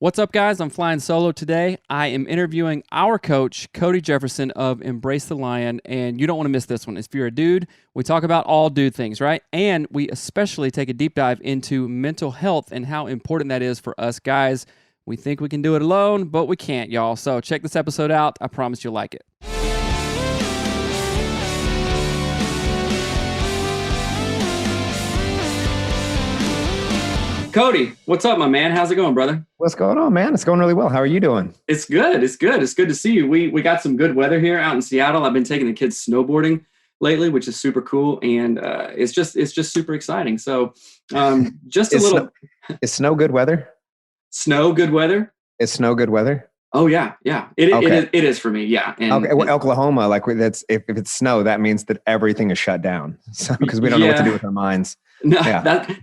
What's up, guys? I'm flying solo today. I am interviewing our coach, Cody Jefferson of Embrace the Lion, and you don't want to miss this one. If you're a dude, we talk about all dude things, right? And we especially take a deep dive into mental health and how important that is for us guys. We think we can do it alone, but we can't, y'all. So check this episode out. I promise you'll like it. Cody, what's up, my man? How's it going, brother? What's going on, man? It's going really well. How are you doing? It's good. It's good. It's good to see you. We got some good weather here out in Seattle. I've been taking the kids snowboarding lately, which is super cool, and it's just super exciting. So, just a little. Is snow good weather? Snow good weather? Is snow good weather? Oh yeah. It is for me. Yeah. And, okay. Well, Oklahoma, like that's if it's snow, that means that everything is shut down. So because we don't know what to do with our minds. No,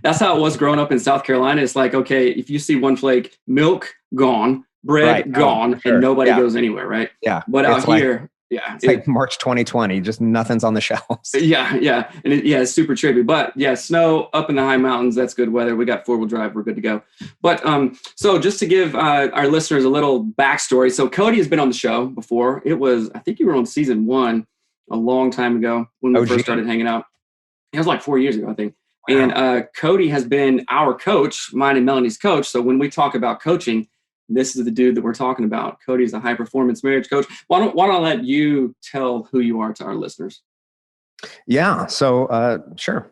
that's how it was growing up in South Carolina. It's like, okay, if you see one flake, milk gone, bread gone, and nobody goes anywhere, right? Yeah. But out here, it's like March 2020, just nothing's on the shelves. Yeah. And it's super trippy. But yeah, snow up in the high mountains, that's good weather. We got 4-wheel drive, we're good to go. But so just to give our listeners a little backstory. So Cody has been on the show before. I think you were on season 1 a long time ago when we first started hanging out. It was like 4 years ago, I think. Wow. And Cody has been our coach, mine and Melanie's coach. So when we talk about coaching, this is the dude that we're talking about. Cody's a high-performance marriage coach. Why don't I let you tell who you are to our listeners? Yeah, so sure.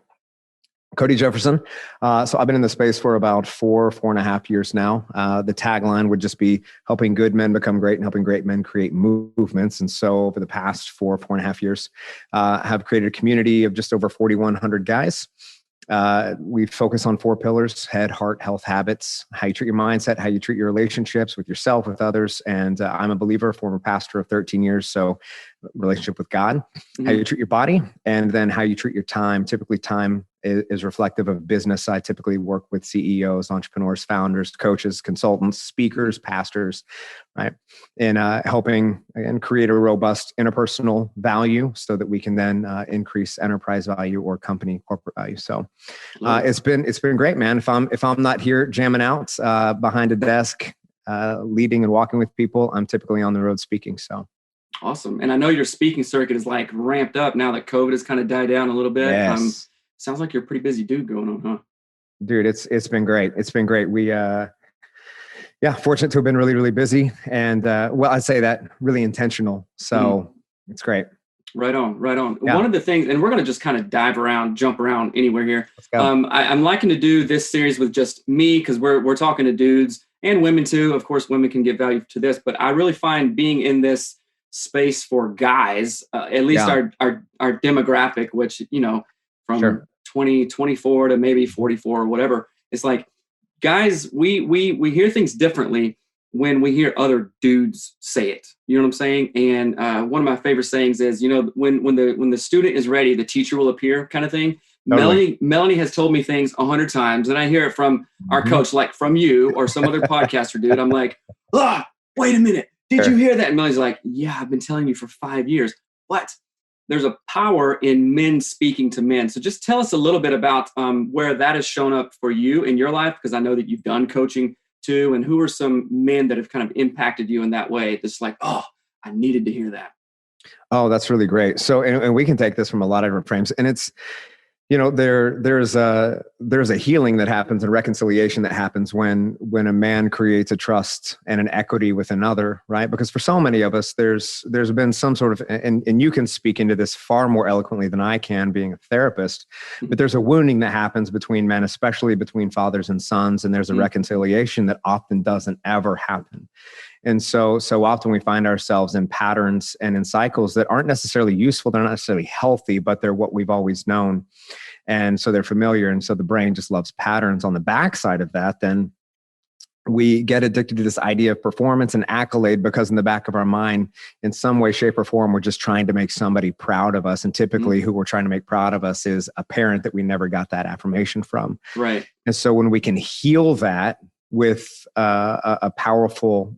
Cody Jefferson. So I've been in the space for about 4.5 years now. The tagline would just be helping good men become great and helping great men create movements. And so over the past 4.5 years, have created a community of just over 4,100 guys. We focus on 4 pillars: head, heart, health, habits, how you treat your mindset, how you treat your relationships with yourself, with others. And I'm a believer, former pastor of 13 years. So relationship with God, how you treat your body, and then how you treat your time. Typically time is reflective of business. I typically work with CEOs, entrepreneurs, founders, coaches, consultants, speakers, pastors, right? And helping and create a robust interpersonal value so that we can then increase enterprise value or company corporate value. So it's been great, man. If I'm not here jamming out behind a desk, leading and walking with people, I'm typically on the road speaking. So. Awesome. And I know your speaking circuit is like ramped up now that COVID has kind of died down a little bit. Yes. Sounds like you're a pretty busy dude going on, huh? Dude, it's been great. It's been great. We, fortunate to have been really, really busy. And I'd say that really intentional. So it's great. Right on. Yeah. One of the things, and we're going to just kind of jump around anywhere here. Let's go. I'm liking to do this series with just me because we're talking to dudes and women too. Of course, women can get value to this, but I really find being in this space for guys, at least our demographic, which, from 24 to maybe 44 or whatever. It's like, guys, we hear things differently when we hear other dudes say it. You know what I'm saying? And one of my favorite sayings is, when the student is ready, the teacher will appear, kind of thing. Totally. Melanie has told me things 100 times, and I hear it from our coach, like from you or some other podcaster dude. I'm like, wait a minute. Did you hear that? And Melanie's like, yeah, I've been telling you for 5 years. What? There's a power in men speaking to men. So just tell us a little bit about where that has shown up for you in your life, because I know that you've done coaching too. And who are some men that have kind of impacted you in that way? That's like, I needed to hear that. Oh, that's really great. So, and we can take this from a lot of different frames. And it's, there's a healing that happens and reconciliation that happens when a man creates a trust and an equity with another, right? Because for so many of us, there's been some sort of, and you can speak into this far more eloquently than I can, being a therapist, but there's a wounding that happens between men, especially between fathers and sons, and there's a reconciliation that often doesn't ever happen. And so often we find ourselves in patterns and in cycles that aren't necessarily useful. They're not necessarily healthy, but they're what we've always known. And so they're familiar. And so the brain just loves patterns. On the backside of that, then we get addicted to this idea of performance and accolade, because in the back of our mind, in some way, shape, or form, we're just trying to make somebody proud of us. And typically who we're trying to make proud of us is a parent that we never got that affirmation from. Right. And so when we can heal that, with a powerful,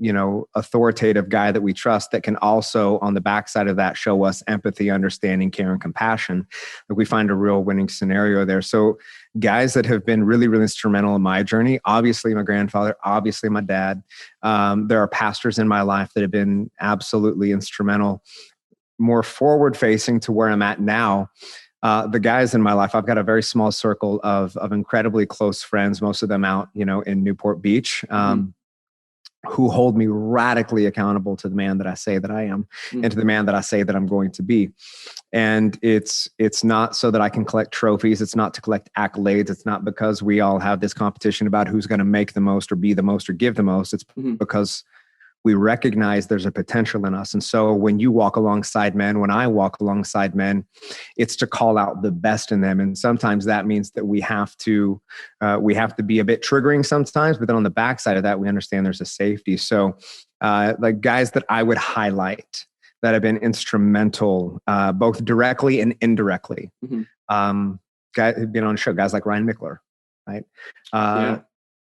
authoritative guy that we trust that can also on the backside of that show us empathy, understanding, care, and compassion. Like we find a real winning scenario there. So guys that have been really, really instrumental in my journey, obviously my grandfather, obviously my dad. There are pastors in my life that have been absolutely instrumental. More forward facing to where I'm at now. The guys in my life, I've got a very small circle of incredibly close friends, most of them out, in Newport Beach, who hold me radically accountable to the man that I say that I am and to the man that I say that I'm going to be. And it's not so that I can collect trophies. It's not to collect accolades. It's not because we all have this competition about who's going to make the most or be the most or give the most. It's because we recognize there's a potential in us. And so when you walk alongside men, when I walk alongside men, it's to call out the best in them. And sometimes that means that we have to be a bit triggering sometimes, but then on the backside of that, we understand there's a safety. So like guys that I would highlight that have been instrumental, both directly and indirectly. Guys who've been on the show, guys like Ryan Mickler, right?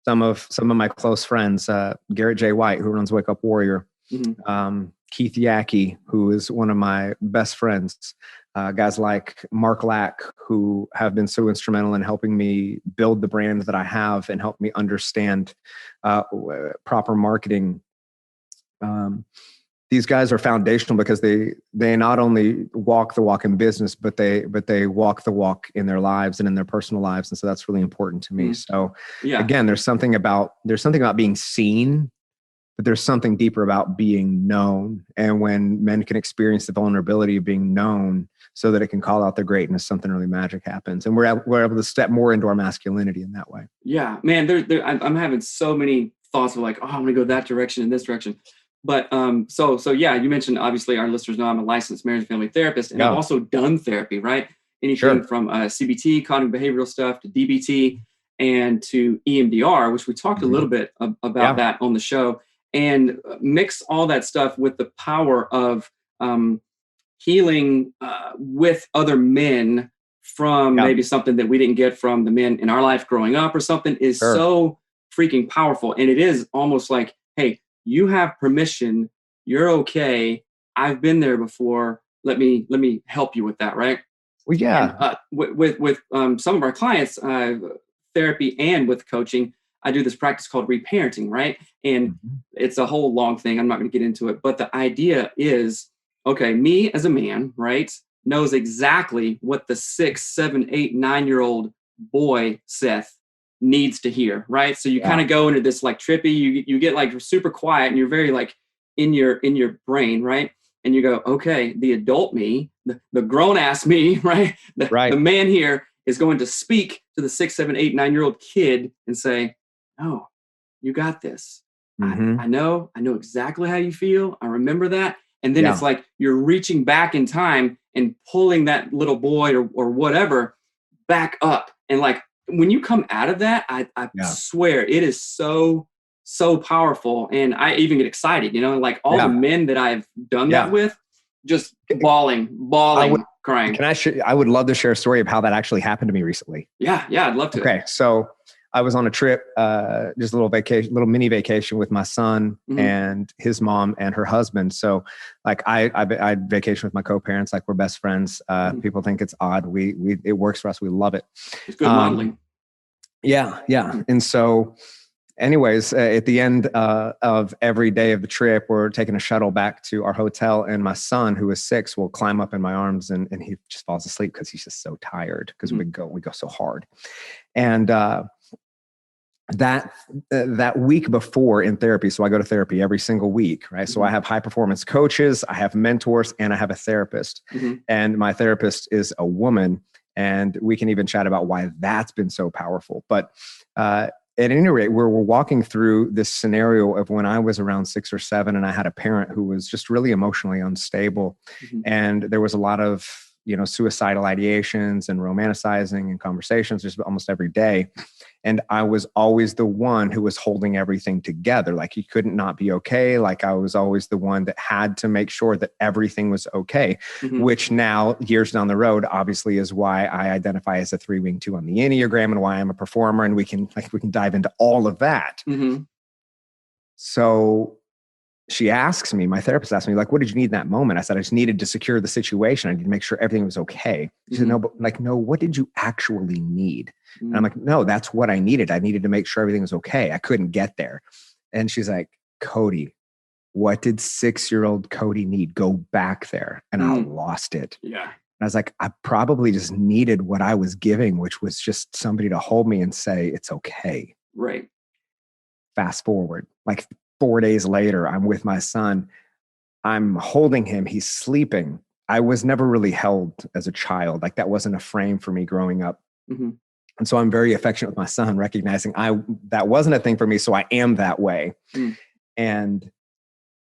Some of my close friends, Garrett J. White, who runs Wake Up Warrior, Keith Yackey, who is one of my best friends, guys like Mark Lack, who have been so instrumental in helping me build the brand that I have and help me understand proper marketing. These guys are foundational because they not only walk the walk in business, but they walk the walk in their lives and in their personal lives. And so that's really important to me. So again, there's something about being seen, but there's something deeper about being known. And when men can experience the vulnerability of being known so that it can call out their greatness, something really magic happens. And we're able to step more into our masculinity in that way. Yeah, man, I'm having so many thoughts of like, oh, I'm going to go that direction and this direction. But so yeah, you mentioned, obviously our listeners know I'm a licensed marriage and family therapist, and I've also done therapy, right? Anything from CBT, cognitive behavioral stuff, to DBT, and to EMDR, which we talked a little bit about that on the show, and mix all that stuff with the power of healing with other men from maybe something that we didn't get from the men in our life growing up or something is so freaking powerful. And it is almost like, hey, you have permission. You're okay. I've been there before. Let me help you with that, right? Well, yeah. And, with some of our clients, therapy and with coaching, I do this practice called reparenting, right? And it's a whole long thing. I'm not going to get into it, but the idea is, okay, me as a man, right, knows exactly what the 6, 7, 8, 9-year-old boy Seth needs to hear, right? So you kind of go into this like trippy, you get like super quiet and you're very like in your brain, right? And you go, okay, the adult me, the grown ass me, right? The man here is going to speak to the 6, 7, 8, 9-year-old kid and say, oh, you got this. I know exactly how you feel. I remember that. And then it's like you're reaching back in time and pulling that little boy or whatever back up. And like, when you come out of that, I swear it is so powerful. And I even get excited, like all the men that I've done that with, just bawling, crying. I would love to share a story of how that actually happened to me recently. Yeah, I'd love to. Okay, so I was on a trip, just a little mini vacation with my son and his mom and her husband. So like I vacation with my co-parents, like we're best friends. People think it's odd. It works for us. We love it. It's good modeling. Yeah. And so anyways, at the end of every day of the trip, we're taking a shuttle back to our hotel, and my son, who is 6, will climb up in my arms and he just falls asleep because he's just so tired because we go so hard. And that week before in therapy, so I go to therapy every single week, right? So I have high performance coaches, I have mentors, and I have a therapist. And my therapist is a woman, and we can even chat about why that's been so powerful. But at any rate, we're walking through this scenario of when I was around 6 or 7, and I had a parent who was just really emotionally unstable. And there was a lot of, suicidal ideations and romanticizing and conversations just almost every day. And I was always the one who was holding everything together. Like he couldn't not be okay. Like I was always the one that had to make sure that everything was okay, which now years down the road, obviously is why I identify as a 3-wing-2 on the Enneagram and why I'm a performer. And we can dive into all of that. So she asks me, my therapist asked me, like, what did you need in that moment? I said, I just needed to secure the situation. I needed to make sure everything was okay. She said, no, what did you actually need? And I'm like, no, that's what I needed. I needed to make sure everything was okay. I couldn't get there. And she's like, Cody, what did 6-year-old Cody need? Go back there. And I lost it. Yeah. And I was like, I probably just needed what I was giving, which was just somebody to hold me and say, it's okay. Right. Fast forward, like 4 days later, I'm with my son. I'm holding him. He's sleeping. I was never really held as a child. Like that wasn't a frame for me growing up. And so I'm very affectionate with my son, recognizing that wasn't a thing for me. So I am that way. And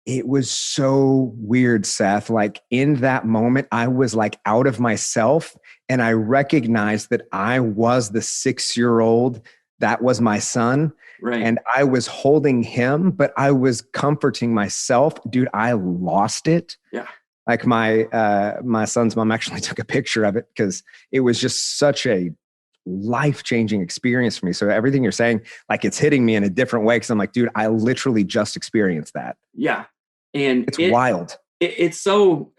it was so weird, Seth. Like in that moment, I was like out of myself. And I recognized that I was the 6-year-old that was my son. Right. And I was holding him, but I was comforting myself. Dude, I lost it. Yeah. Like my son's mom actually took a picture of it because it was just such a life-changing experience for me. So everything you're saying, like it's hitting me in a different way. Cause I'm like, dude, I literally just experienced that. Yeah. And it's wild. It's so,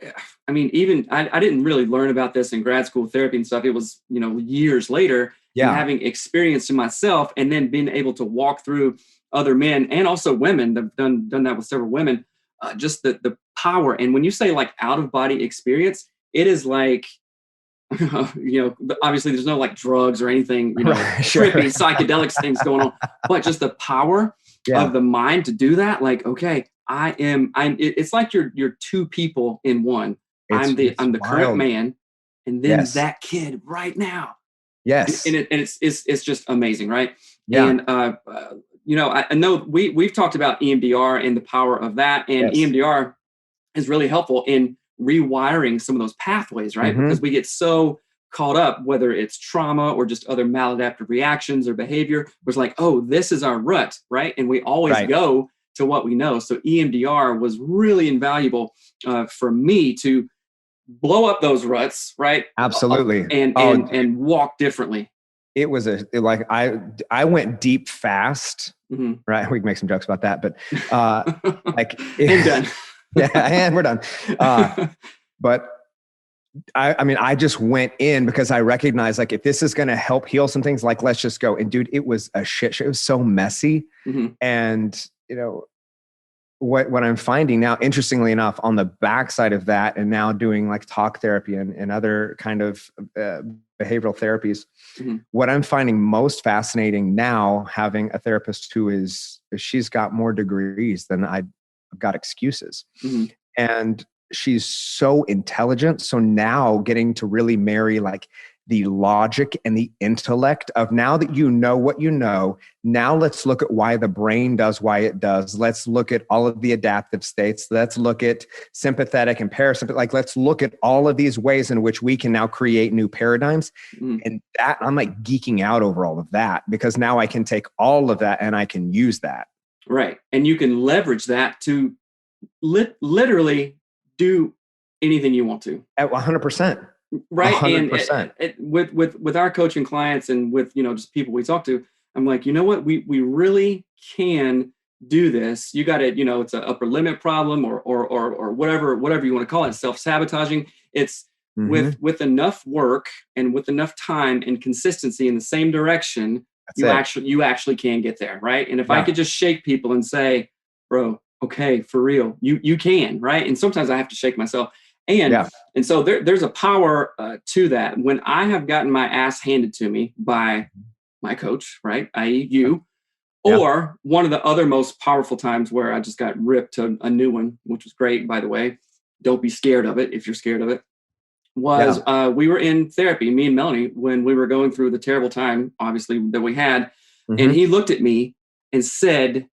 I mean, even I didn't really learn about this in grad school therapy and stuff. It was, years later. And having experienced it myself and then being able to walk through other men and also women, I've done that with several women, just the power. And when you say like out of body experience, it is like, obviously there's no like drugs or anything, trippy psychedelics things going on, but just the power of the mind to do that. Like, okay, it's like you're two people in one. I'm the current man and then that kid right now. Yes. And it's just amazing. Right. Yeah. And, I know we've talked about EMDR and the power of that, and EMDR is really helpful in rewiring some of those pathways, right? Because we get so caught up, whether it's trauma or just other maladaptive reactions or behavior, was like, oh, this is our rut, right? And we always go to what we know. So EMDR was really invaluable for me to blow up those ruts, right? Absolutely. And walk differently. It was I went deep fast, right? We can make some jokes about that, but and done. Yeah, and we're done. But I just went in because I recognized like, if this is going to help heal some things, like, let's just go. And dude, it was a shit show. It was so messy. And what I'm finding now, interestingly enough, on the backside of that, and now doing like talk therapy and other kind of behavioral therapies, what I'm finding most fascinating now, having a therapist who she's got more degrees than I've got excuses. And she's so intelligent. So now getting to really marry like the logic and the intellect of, now that you know what you know, now let's look at why the brain does why it does. Let's look at all of the adaptive states. Let's look at sympathetic and parasympathetic. Like, let's look at all of these ways in which we can now create new paradigms. And that, I'm like geeking out over all of that, because now I can take all of that and I can use that. Right. And you can leverage that to literally do anything you want to. At 100%. Right. 100%. And with our coaching clients and with, just people we talk to, I'm like, you know what, we really can do this. You got it. It's an upper limit problem or whatever you want to call it, self-sabotaging. It's with enough work and with enough time and consistency in the same direction, you actually can get there. Right. And if I could just shake people and say, bro, okay, for real, you can. Right. And sometimes I have to shake myself. And so there's a power to that. When I have gotten my ass handed to me by my coach, right, i.e. you, or one of the other most powerful times where I just got ripped to a new one, which was great, by the way. Don't be scared of it if you're scared of it. Was we were in therapy, me and Melanie, when we were going through the terrible time, obviously, that we had. And he looked at me and said,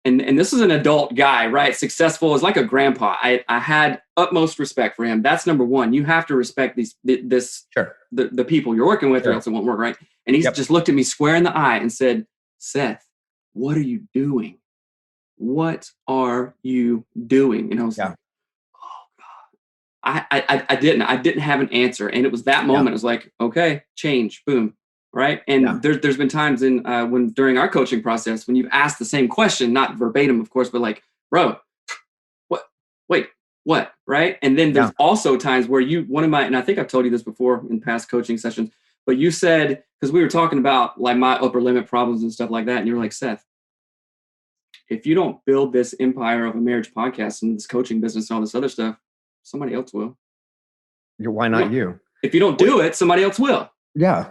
and this is an adult guy, right? Successful, is like a grandpa. I had utmost respect for him. That's number one. You have to respect the people you're working with, or else it won't work, right? And he just looked at me square in the eye and said, "Seth, what are you doing? What are you doing?" And I was like, "Oh God." I didn't have an answer. And it was that moment. It was like, okay, change, boom. Right. And there's been times when during our coaching process, when you've asked the same question, not verbatim, of course, but like, bro, wait, what? Right. And then there's also times where and I think I've told you this before in past coaching sessions, but you said, because we were talking about like my upper limit problems and stuff like that. And you were like, "Seth, if you don't build this empire of a marriage podcast and this coaching business and all this other stuff, somebody else will." Why not you? If you don't do it, somebody else will. Yeah.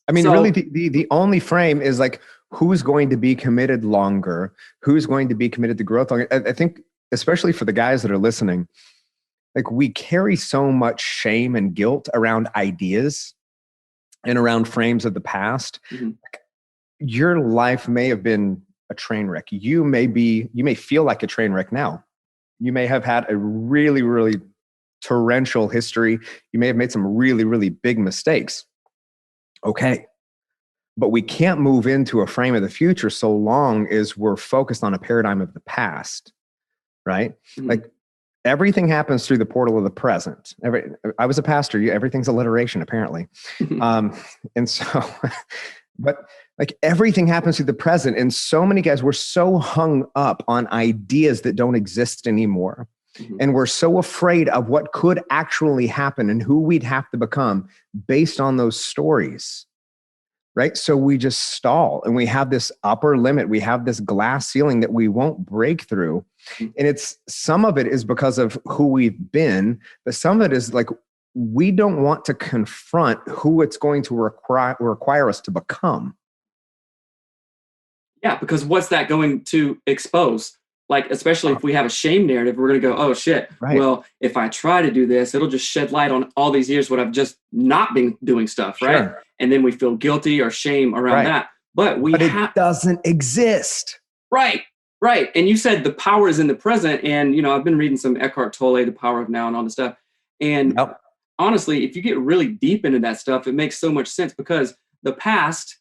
I mean, really, the only frame is like, who's going to be committed longer? Who's going to be committed to growth longer? I think, especially for the guys that are listening, like we carry so much shame and guilt around ideas and around frames of the past. Mm-hmm. Your life may have been a train wreck. You may feel like a train wreck now. You may have had a really, really torrential history. You may have made some really, really big mistakes. Okay. But we can't move into a frame of the future so long as we're focused on a paradigm of the past, right? Mm-hmm. Like everything happens through the portal of the present. I was a pastor. Everything's alliteration, apparently. And so, but like everything happens through the present. And so many guys, we're so hung up on ideas that don't exist anymore. Mm-hmm. And we're so afraid of what could actually happen and who we'd have to become based on those stories, right? So we just stall and we have this upper limit. We have this glass ceiling that we won't break through. Mm-hmm. And some of it is because of who we've been, but some of it is like, we don't want to confront who it's going to require us to become. Yeah, because what's that going to expose? Like, especially if we have a shame narrative, we're going to go, "Oh shit. Right. Well, if I try to do this, it'll just shed light on all these years when I've just not been doing stuff." Right. Sure. And then we feel guilty or shame around that. But it doesn't exist. Right. Right. And you said the power is in the present. And, I've been reading some Eckhart Tolle, The Power of Now and all this stuff. And honestly, if you get really deep into that stuff, it makes so much sense because the past,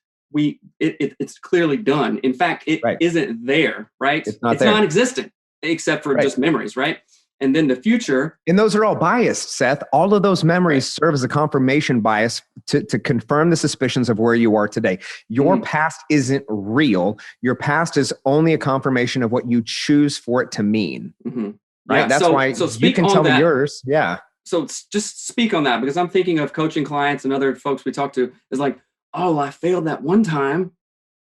it's clearly done. In fact, it isn't there, right? It's non-existent except for just memories, right? And then the future. And those are all biased, Seth. All of those memories serve as a confirmation bias to confirm the suspicions of where you are today. Your past isn't real. Your past is only a confirmation of what you choose for it to mean. Mm-hmm. Right? Yeah, that's why you can tell me yours. Yeah. So just speak on that, because I'm thinking of coaching clients and other folks we talk to is like, "Oh, I failed that one time,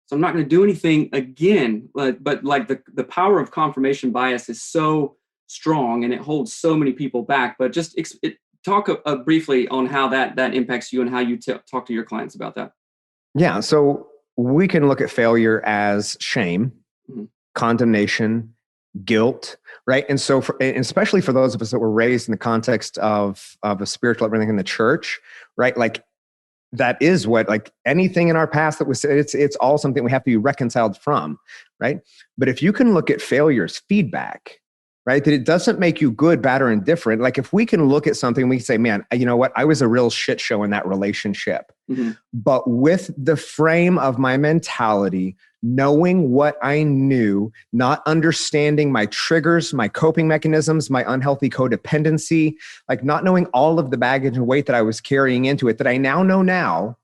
so I'm not going to do anything again." But like the power of confirmation bias is so strong and it holds so many people back. But just talk briefly on how that impacts you and how you talk to your clients about that. Yeah. So we can look at failure as shame, condemnation, guilt, right? And so, especially for those of us that were raised in the context of a spiritual upbringing in the church, right? Like that is what, like anything in our past that was, it's all something we have to be reconciled from, right? But if you can look at failure as feedback, right? That it doesn't make you good, bad, or indifferent. Like if we can look at something, we can say, "Man, you know what? I was a real shit show in that relationship." Mm-hmm. But with the frame of my mentality, knowing what I knew, not understanding my triggers, my coping mechanisms, my unhealthy codependency, like not knowing all of the baggage and weight that I was carrying into it that I now know now,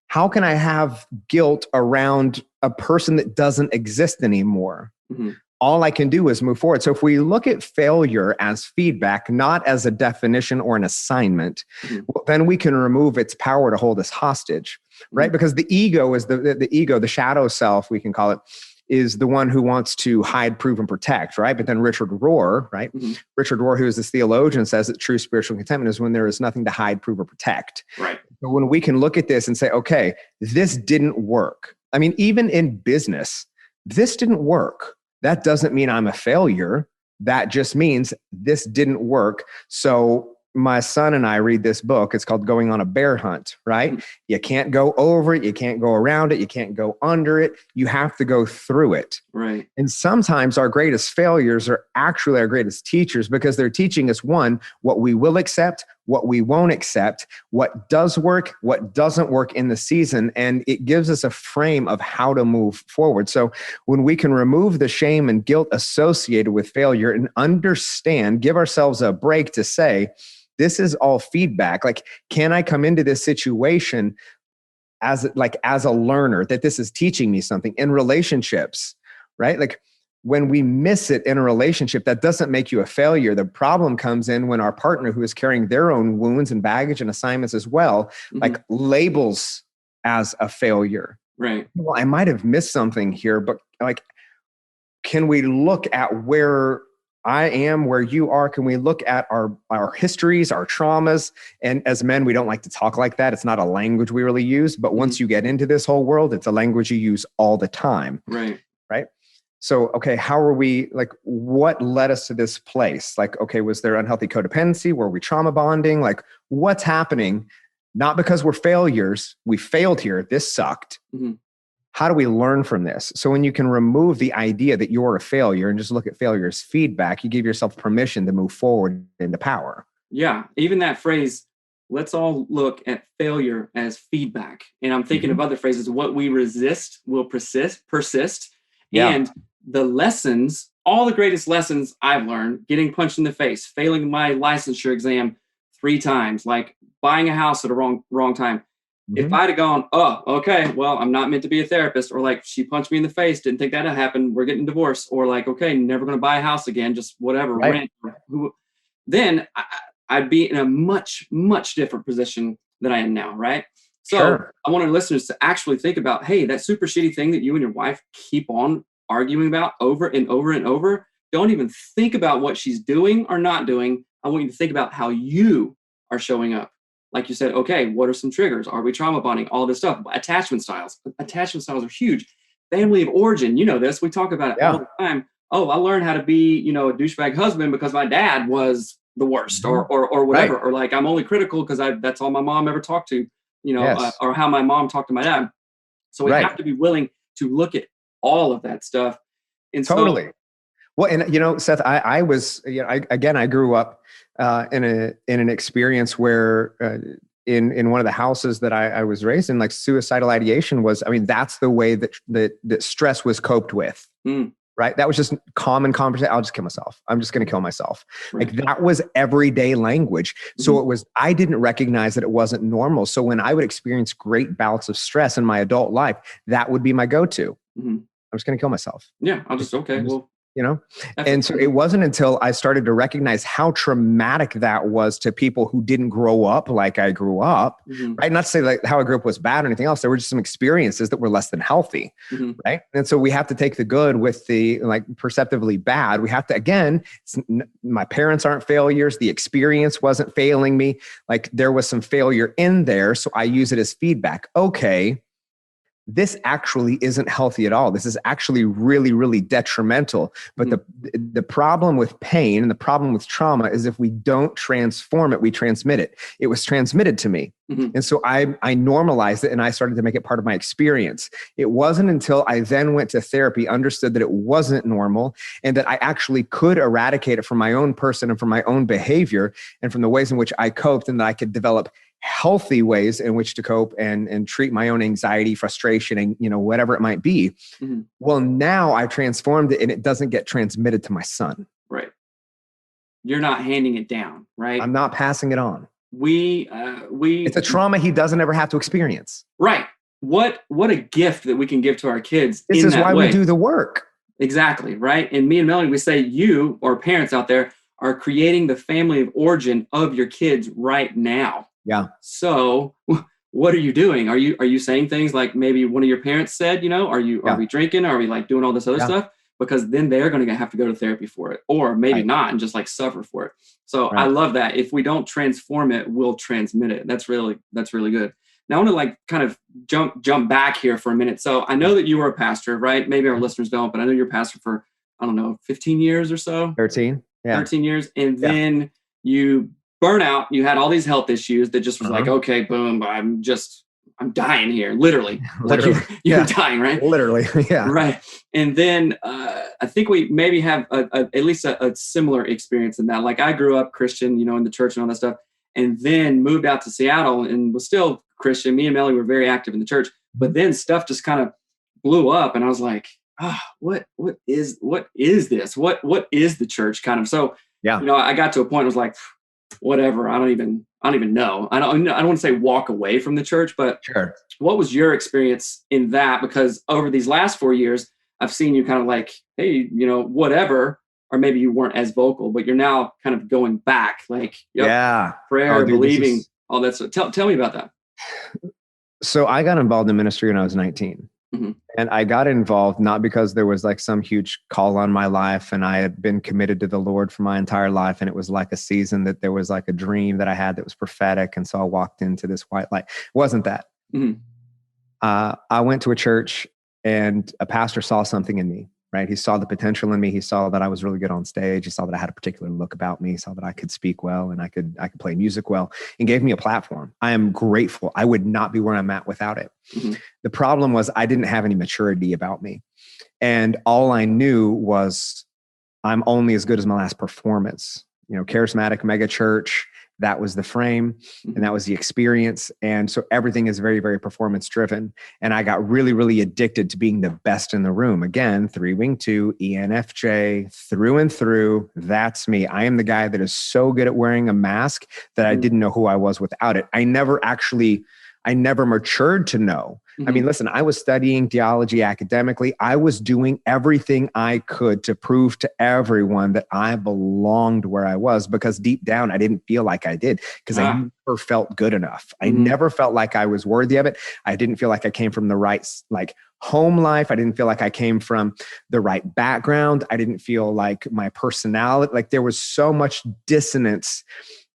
how can I have guilt around a person that doesn't exist anymore? Mm-hmm. All I can do is move forward. So if we look at failure as feedback, not as a definition or an assignment, well, then we can remove its power to hold us hostage, right? Because the ego is the ego, the shadow self, we can call it, is the one who wants to hide, prove, and protect, right? But then Richard Rohr, right? Mm-hmm. Richard Rohr, who is this theologian, says that true spiritual contentment is when there is nothing to hide, prove, or protect. Right. So when we can look at this and say, okay, this didn't work. I mean, even in business, this didn't work. That doesn't mean I'm a failure. That just means this didn't work. So my son and I read this book. It's called Going on a Bear Hunt, right? You can't go over it. You can't go around it. You can't go under it. You have to go through it. Right. And sometimes our greatest failures are actually our greatest teachers, because they're teaching us, one, what we will accept, what we won't accept, what does work, what doesn't work in the season. And it gives us a frame of how to move forward. So when we can remove the shame and guilt associated with failure and understand, give ourselves a break to say, this is all feedback. Like, can I come into this situation as a learner, that this is teaching me something? In relationships, right? Like, when we miss it in a relationship, that doesn't make you a failure. The problem comes in when our partner, who is carrying their own wounds and baggage and assignments as well, like labels as a failure. Right. Well, I might have missed something here, but like, can we look at where I am, where you are? Can we look at our histories, our traumas? And as men, we don't like to talk like that. It's not a language we really use. But once you get into this whole world, it's a language you use all the time. Right. Right. So, okay, how are we, like, what led us to this place? Like, okay, was there unhealthy codependency? Were we trauma bonding? Like, what's happening? Not because we're failures. We failed here. This sucked. How do we learn from this? So when you can remove the idea that you're a failure and just look at failure as feedback, you give yourself permission to move forward into power. Yeah. Even that phrase, let's all look at failure as feedback. And I'm thinking of other phrases. What we resist will persist. Yeah. And the lessons, all the greatest lessons I've learned, getting punched in the face, failing my licensure exam 3 times, like buying a house at a wrong time. If I'd have gone, oh, okay, well, I'm not meant to be a therapist, or like, she punched me in the face, didn't think that'd happen, we're getting divorced, or like, okay, never going to buy a house again, just whatever, rent. Then I'd be in a much, much different position than I am now, right? So I want our listeners to actually think about, hey, that super shitty thing that you and your wife keep on arguing about over and over and over, don't even think about what she's doing or not doing. I want you to think about how you are showing up. Like you said, okay, what are some triggers? Are we trauma bonding? All this stuff. Attachment styles. Attachment styles are huge. Family of origin. You know this. We talk about it all the time. Oh, I learned how to be, a douchebag husband because my dad was the worst, or whatever. Or like, I'm only critical because that's all my mom ever talked to, or how my mom talked to my dad. So we have to be willing to look at all of that stuff. And totally. Well, and Seth, I was, I grew up in an experience where in one of the houses that I was raised in, like, suicidal ideation was, that's the way that stress was coped with. Right. That was just common conversation. I'll just kill myself. I'm just going to kill myself. Right. Like, that was everyday language. So I didn't recognize that it wasn't normal. So when I would experience great bouts of stress in my adult life, that would be my go-to. I'm just going to kill myself. Yeah. I'll just, okay. Well, and so it wasn't until I started to recognize how traumatic that was to people who didn't grow up like I grew up, right? Not to say like how I grew up was bad or anything else. There were just some experiences that were less than healthy, right? And so we have to take the good with the like perceptively bad. We have to, again, my parents aren't failures. The experience wasn't failing me. Like, there was some failure in there. So I use it as feedback. Okay, this actually isn't healthy at all. This is actually really, really detrimental. But the problem with pain and the problem with trauma is if we don't transform it, we transmit it. It was transmitted to me. And so I normalized it and I started to make it part of my experience. It wasn't until I then went to therapy, understood that it wasn't normal and that I actually could eradicate it from my own person and from my own behavior and from the ways in which I coped, and that I could develop healthy ways in which to cope and treat my own anxiety, frustration, and whatever it might be. Well, now I've transformed it and it doesn't get transmitted to my son. Right. You're not handing it down, right? I'm not passing it on. It's a trauma he doesn't ever have to experience. Right. What a gift that we can give to our kids. This is why we do the work. Exactly. Right. And me and Melanie, we say, you or parents out there are creating the family of origin of your kids right now. Yeah. So what are you doing? Are you saying things like maybe one of your parents said, are we drinking? Are we like doing all this other stuff? Because then they're going to have to go to therapy for it, or maybe not, and just like suffer for it. So I love that. If we don't transform it, we'll transmit it. That's really good. Now I want to like kind of jump back here for a minute. So I know that you were a pastor, right? Maybe our listeners don't, but I know you're a pastor for, 15 years or so. 13. Yeah. 13 years. And then you burnout, you had all these health issues that just was like, okay, boom, I'm dying here. Literally. Like you're dying, right? Literally. Yeah. Right. And then I think we maybe have at least a similar experience in that. Like, I grew up Christian, in the church and all that stuff. and then moved out to Seattle and was still Christian. Me and Melly were very active in the church, but then stuff just kind of blew up, and I was like, what is this? What is the church kind of? So, I got to a point, I was like, whatever. I don't even know. I don't want to say walk away from the church, but sure. What was your experience in that? Because over these last 4 years, I've seen you kind of like, hey, whatever, or maybe you weren't as vocal, but you're now kind of going back, like, prayer, believing, all that stuff. Tell me about that. So I got involved in ministry when I was 19. Mm-hmm. And I got involved not because there was like some huge call on my life and I had been committed to the Lord for my entire life. And it was like a season that there was like a dream that I had that was prophetic. And so I walked into this white light. It wasn't that. Mm-hmm. I went to a church and a pastor saw something in me, right? He saw the potential in me. He saw that I was really good on stage. He saw that I had a particular look about me. He saw that I could speak well and I could play music well, and gave me a platform. I am grateful. I would not be where I'm at without it. Mm-hmm. The problem was I didn't have any maturity about me. And all I knew was I'm only as good as my last performance. Charismatic mega church, that was the frame and that was the experience. And so everything is very, very performance driven. And I got really, really addicted to being the best in the room. Again, 3-wing 2, ENFJ, through and through. That's me. I am the guy that is so good at wearing a mask that I didn't know who I was without it. I never matured to know. Mm-hmm. I mean, listen, I was studying theology academically. I was doing everything I could to prove to everyone that I belonged where I was, because deep down, I didn't feel like I did, because I never felt good enough. I never felt like I was worthy of it. I didn't feel like I came from the right, home life. I didn't feel like I came from the right background. I didn't feel like my personality, there was so much dissonance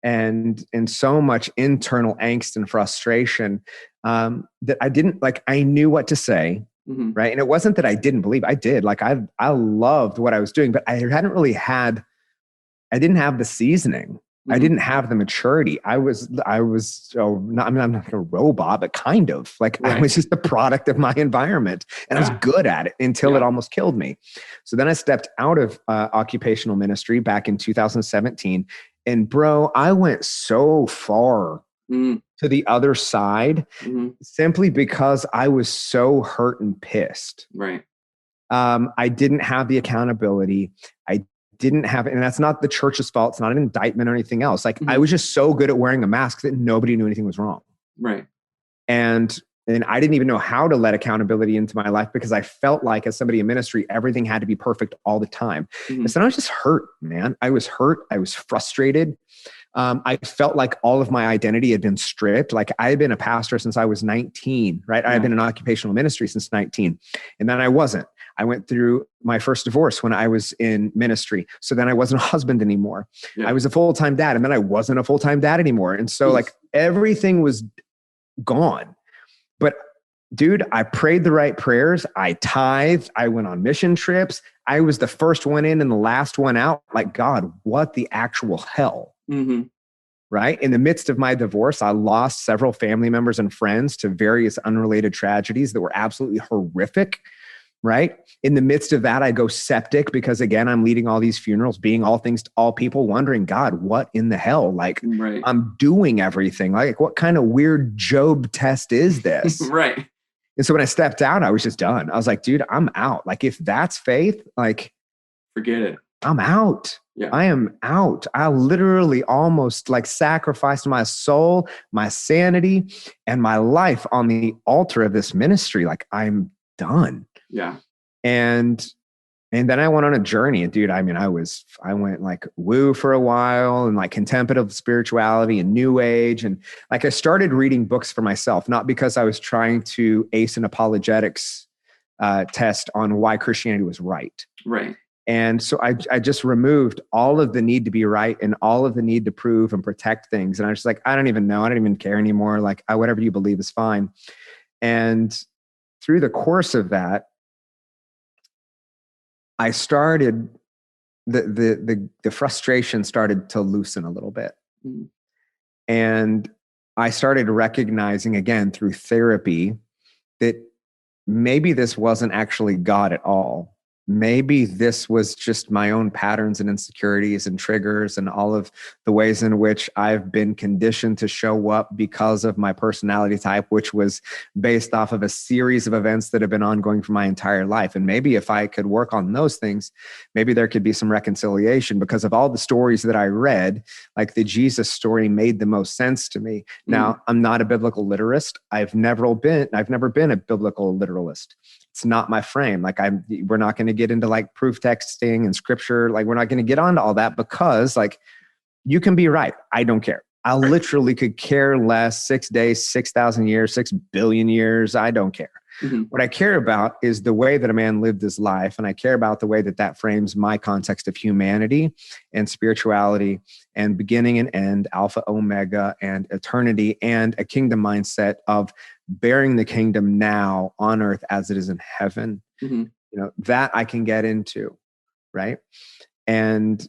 and so much internal angst and frustration that I didn't I knew what to say, right? And it wasn't that I didn't believe. I did. I loved what I was doing, but I didn't have the seasoning. I didn't have the maturity. I'm not a robot, but kind of I was just the product of my environment, and I was good at it until it almost killed me. So then I stepped out of occupational ministry back in 2017. And bro, I went so far to the other side simply because I was so hurt and pissed. Right. I didn't have the accountability. I didn't have it. And that's not the church's fault. It's not an indictment or anything else. I was just so good at wearing a mask that nobody knew anything was wrong. Right. And I didn't even know how to let accountability into my life, because I felt like, as somebody in ministry, everything had to be perfect all the time. And so I was just hurt, man. I was hurt. I was frustrated. I felt like all of my identity had been stripped. I had been a pastor since I was 19, right? I had been in occupational ministry since 19. And then I wasn't. I went through my first divorce when I was in ministry. So then I wasn't a husband anymore. Yeah. I was a full-time dad, and then I wasn't a full-time dad anymore. And so everything was gone. But dude, I prayed the right prayers. I tithed. I went on mission trips. I was the first one in and the last one out. God, what the actual hell? Right? In the midst of my divorce, I lost several family members and friends to various unrelated tragedies that were absolutely horrific. Right? In the midst of that, I go septic because, again, I'm leading all these funerals, being all things to all people, wondering, God, what in the hell? I'm doing everything. What kind of weird Job test is this? Right. And so when I stepped out, I was just done. I was like, dude, I'm out. If that's faith, forget it. I'm out. Yeah. I am out. I literally almost sacrificed my soul, my sanity, and my life on the altar of this ministry. I'm done. Yeah. And then I went on a journey, and dude, I went woo for a while, and contemplative spirituality and new age. And I started reading books for myself, not because I was trying to ace an apologetics test on why Christianity was right. Right. And so I just removed all of the need to be right and all of the need to prove and protect things. And I was just I don't even know. I don't even care anymore. Whatever you believe is fine. And through the course of that, I started, the frustration started to loosen a little bit. And I started recognizing, again, through therapy, that maybe this wasn't actually God at all. maybe this was just my own patterns and insecurities and triggers and all of the ways in which I've been conditioned to show up because of my personality type, which was based off of a series of events that have been ongoing for my entire life. And maybe if I could work on those things, maybe there could be some reconciliation, because of all the stories that I read, like the Jesus story made the most sense to me. Now, I'm not a biblical literist. I've never been a biblical literalist. It's not my frame. Like we're not going to get into like proof texting and scripture. Like we're not going to get onto all that, because like you can be right. I don't care. I literally could care less. 6 days, 6,000 years, 6 billion years. I don't care. What I care about is the way that a man lived his life. And I care about the way that that frames my context of humanity and spirituality and beginning and end, alpha, omega, and eternity, and a kingdom mindset of bearing the kingdom now on earth as it is in heaven. That I can get into, right? And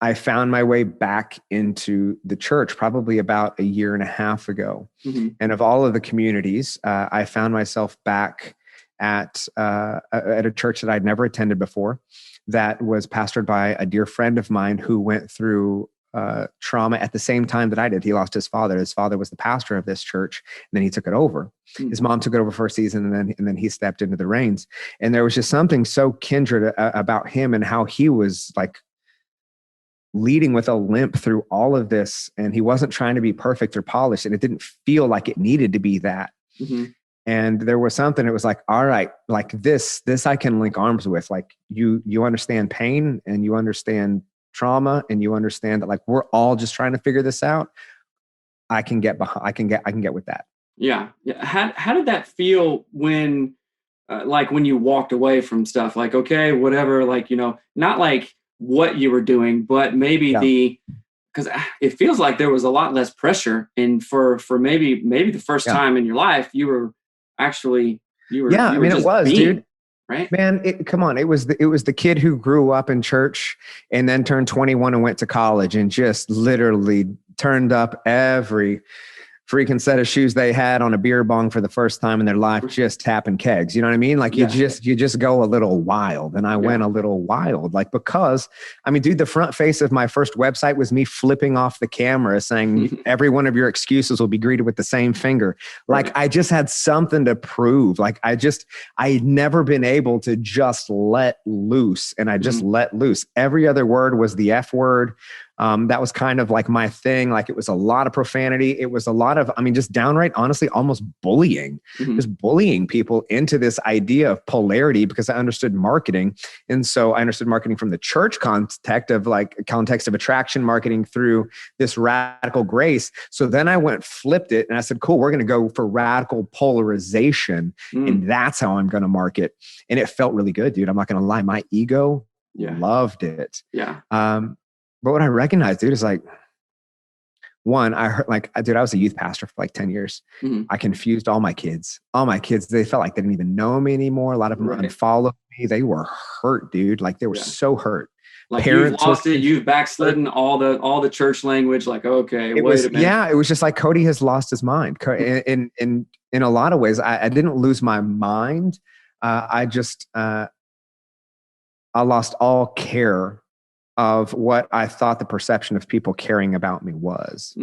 I found my way back into the church probably about a year and a half ago. And of all of the communities, I found myself back at a church that I'd never attended before, that was pastored by a dear friend of mine who went through trauma at the same time that I did. He lost his father. His father was the pastor of this church, and then he took it over. His mom took it over for a season, and then he stepped into the reins. And there was just something so kindred about him and how he was like leading with a limp through all of this. And he wasn't trying to be perfect or polished, and it didn't feel like it needed to be that. And there was something, it was like, all right, like this I can link arms with. Like you understand pain, and you understand trauma, and you understand that like we're all just trying to figure this out. I can get behind, I can get with that. Yeah. How did that feel when like when you walked away from stuff? Like, okay, whatever, like, not like what you were doing, but maybe because it feels like there was a lot less pressure, and for maybe the first time in your life, you were actually it was, dude. Right? Man, come on. It was the kid who grew up in church and then turned 21 and went to college and just literally turned up every freaking set of shoes they had on a beer bong for the first time in their life, just tapping kegs. You know what I mean? Like you just go a little wild. And I went a little wild, like, because I mean, dude, the front face of my first website was me flipping off the camera saying every one of your excuses will be greeted with the same finger. Like I just had something to prove. Like I'd never been able to just let loose, and I just let loose. Every other word was the F word. That was kind of like my thing. Like it was a lot of profanity. It was a lot of, just downright, honestly, almost bullying, just bullying people into this idea of polarity, because I understood marketing. And so I understood marketing from the church context of attraction marketing through this radical grace. So then I flipped it, and I said, cool, we're going to go for radical polarization. And that's how I'm going to market. And it felt really good, dude. I'm not going to lie. My ego loved it. But what I recognized, dude, is like, one, I heard I was a youth pastor for like 10 years. I confused all my kids. They felt like they didn't even know me anymore. A lot of them unfollowed me. They were hurt, dude. Like they were so hurt. Like parents, you've lost it. You've backslidden all the church language. Like, okay, wait a minute. Yeah, it was just like Cody has lost his mind. In a lot of ways, I didn't lose my mind. I lost all care of what I thought the perception of people caring about me was,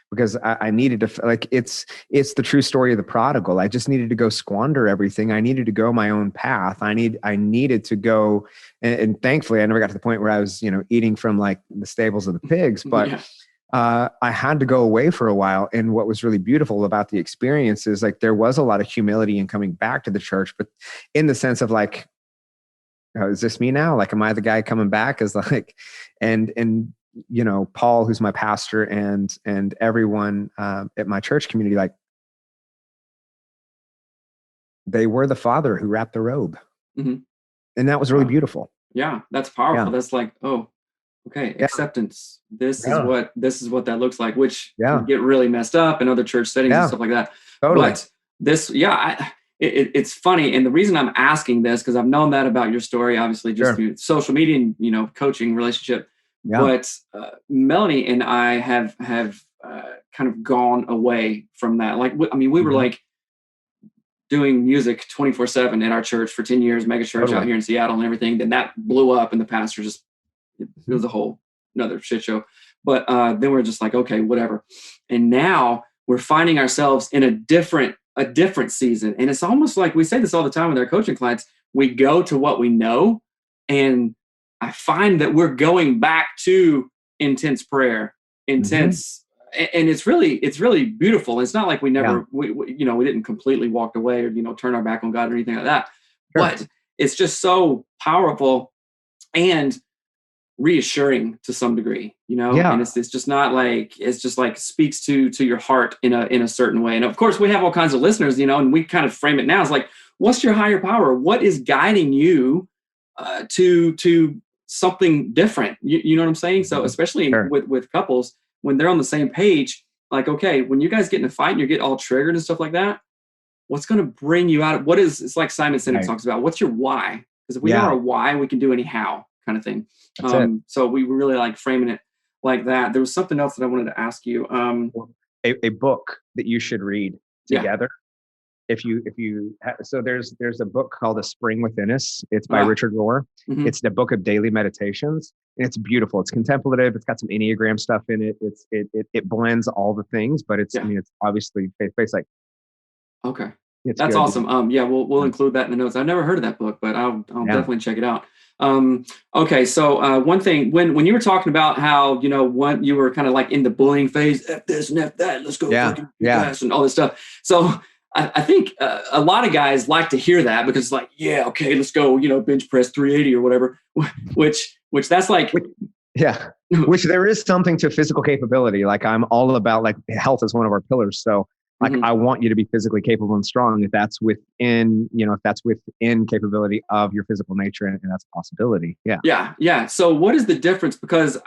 because I needed to, like, it's the true story of the prodigal. I just needed to go squander everything. I needed to go my own path. I needed to go. And thankfully I never got to the point where I was, eating from like the stables of the pigs, but I had to go away for a while. And what was really beautiful about the experience is like, there was a lot of humility in coming back to the church, but in the sense of like, oh, is this me now? Like, am I the guy coming back? Is like, and Paul, who's my pastor, and everyone at my church community, like, they were the father who wrapped the robe, and that was really beautiful. Yeah, that's powerful. Yeah. That's like, oh, okay, acceptance. This is what that looks like, which can get really messed up in other church settings and stuff like that. Totally. But this, it's funny. And the reason I'm asking this, because I've known that about your story, obviously, just through social media and, coaching relationship. Yeah. But Melanie and I have kind of gone away from that. Like, we were like doing music 24/7 in our church for 10 years, mega church out here in Seattle and everything. Then that blew up and the pastor just, it was a whole another shit show. But then we're just like, okay, whatever. And now we're finding ourselves in a different season. And it's almost like, we say this all the time with our coaching clients, we go to what we know. And I find that we're going back to intense prayer, intense, and it's really beautiful. It's not like we never, we didn't completely walk away or, turn our back on God or anything like that, but it's just so powerful and reassuring to some degree, and it's just not like, it's just like speaks to your heart in a certain way. And of course we have all kinds of listeners, and we kind of frame it now as like, what's your higher power? What is guiding you to something different? You know what I'm saying? So especially with couples, when they're on the same page, like, okay, when you guys get in a fight and you get all triggered and stuff like that, what's going to bring you out of it's like Simon Sinek talks about, what's your why? Because if we know our why, we can do any how kind of thing. So we really like framing it like that. There was something else that I wanted to ask you. A book that you should read together. So there's a book called A Spring Within Us. It's by Richard Rohr. It's the book of daily meditations. And it's beautiful. It's contemplative. It's got some Enneagram stuff in it. It blends all the things, but it's obviously faith-based. Like, okay, that's good. Awesome. We'll include that in the notes. I've never heard of that book, but I'll definitely check it out. Okay, so one thing, when you were talking about how you were kind of like in the bullying phase, F this and F that, let's go and all this stuff. So I think a lot of guys like to hear that because it's like, okay, let's go, bench press 380 or whatever, which that's like, which there is something to physical capability. Like, I'm all about, like, health is one of our pillars. So like, I want you to be physically capable and strong if that's within capability of your physical nature, and that's a possibility. Yeah. So what is the difference? Because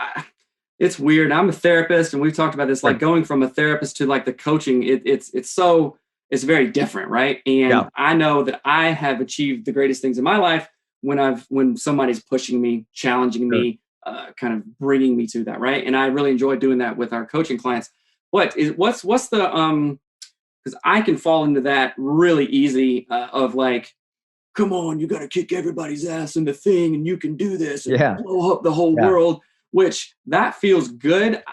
it's weird. I'm a therapist and we've talked about this, like going from a therapist to like the coaching, it's very different, right? And I know that I have achieved the greatest things in my life when somebody's pushing me, challenging me, kind of bringing me to that, right? And I really enjoy doing that with our coaching clients. What's the because I can fall into that really easy of like, come on, you got to kick everybody's ass in the thing, and you can do this and blow up the whole world. Which that feels good.